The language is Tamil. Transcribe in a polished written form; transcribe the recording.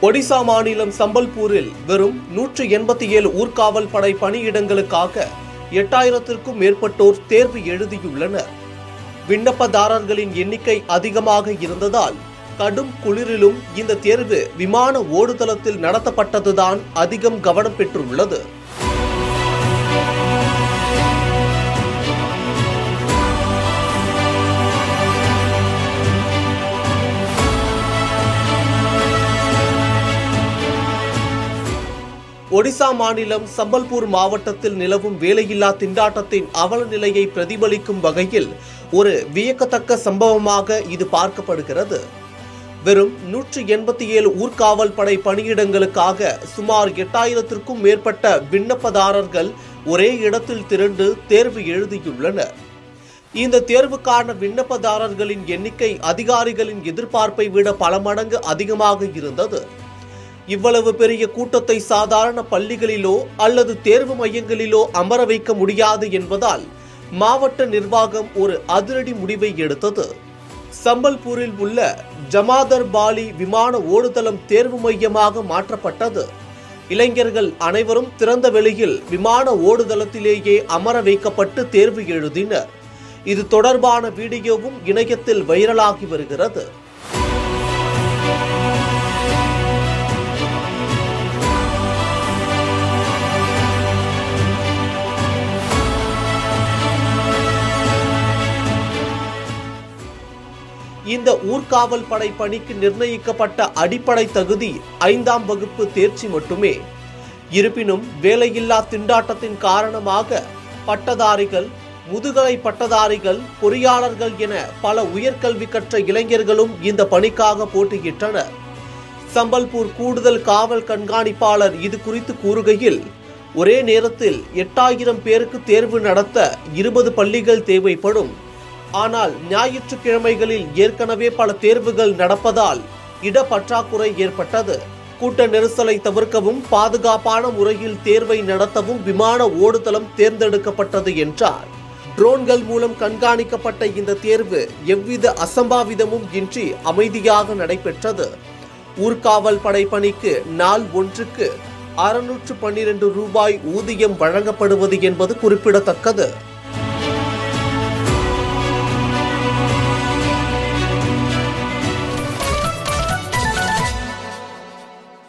ஒடிசா மாநிலம் சம்பல்பூரில் வெறும் 187 ஊர்காவல் படை பணியிடங்களுக்காக 8000க்கும் மேற்பட்டோர் தேர்வு எழுதியுள்ளனர். விண்ணப்பதாரர்களின் எண்ணிக்கை அதிகமாக இருந்ததால் கடும் குளிரிலும் இந்த தேர்வு விமான ஓடுதளத்தில் நடத்தப்பட்டதுதான் அதிகம் கவனம் பெற்றுள்ளது. ஒடிசா மாநிலம் சம்பல்பூர் மாவட்டத்தில் நிலவும் வேலையில்லா திண்டாட்டத்தின் அவல நிலையை பிரதிபலிக்கும் வகையில் ஒரு வியக்கத்தக்க சம்பவமாக இது பார்க்கப்படுகிறது. வெறும் 187 ஊர்காவல் படை பணியிடங்களுக்காக சுமார் 8000க்கும் மேற்பட்ட விண்ணப்பதாரர்கள் ஒரே இடத்தில் திரண்டு தேர்வு எழுதியுள்ளனர். இந்த தேர்வுக்கான விண்ணப்பதாரர்களின் எண்ணிக்கை அதிகாரிகளின் எதிர்பார்ப்பை விட பல மடங்கு அதிகமாக இருந்தது. இவ்வளவு பெரிய கூட்டத்தை சாதாரண பள்ளிகளிலோ அல்லது தேர்வு மையங்களிலோ அமர வைக்க முடியாது என்பதால் மாவட்ட நிர்வாகம் ஒரு அதிரடி முடிவை எடுத்தது. சம்பல்பூரில் உள்ள ஜமாதர் பாலி விமான ஓடுதளம் தேர்வு மையமாக மாற்றப்பட்டது. இளைஞர்கள் அனைவரும் திறந்த வெளியில் விமான ஓடுதளத்திலேயே அமர வைக்கப்பட்டு தேர்வு எழுதினர். இது தொடர்பான வீடியோவும் இணையத்தில் வைரலாகி வருகிறது. இந்த ஊர்காவல் படை பணிக்கு நிர்ணயிக்கப்பட்ட அடிப்படை தகுதி 5ஆம் வகுப்பு தேர்ச்சி மட்டுமே. இருப்பினும் வேலையில்லா திண்டாட்டத்தின் காரணமாக பட்டதாரிகள், முதுகலை பட்டதாரிகள், பொறியாளர்கள் என பல உயர்கல்வி கற்ற இளைஞர்களும் இந்த பணிக்காக போட்டியிட்டனர். சம்பல்பூர் கூடுதல் காவல் கண்காணிப்பாளர் இது குறித்து கூறுகையில், ஒரே நேரத்தில் 8000 பேருக்கு தேர்வு நடத்த 20 பள்ளிகள் தேவைப்படும். ஆனால் ஞாயிற்றுக்கிழமைகளில் ஏற்கனவே பல தேர்வுகள் நடப்பதால் இடப்பற்றாக்குறை ஏற்பட்டது. கூட்ட நெரிசலை தவிர்க்கவும் பாதுகாப்பான முறையில் தேர்வை நடத்தவும் விமான ஓடுதளம் தேர்ந்தெடுக்கப்பட்டது என்றார். ட்ரோன்கள் மூலம் கண்காணிக்கப்பட்ட இந்த தேர்வு எவ்வித அசம்பாவிதமும் இன்றி அமைதியாக நடைபெற்றது. ஊர்காவல் படை பணிக்கு நாள் ஒன்றுக்கு 612 ரூபாய் ஊதியம் வழங்கப்படுவது என்பது குறிப்பிடத்தக்கது.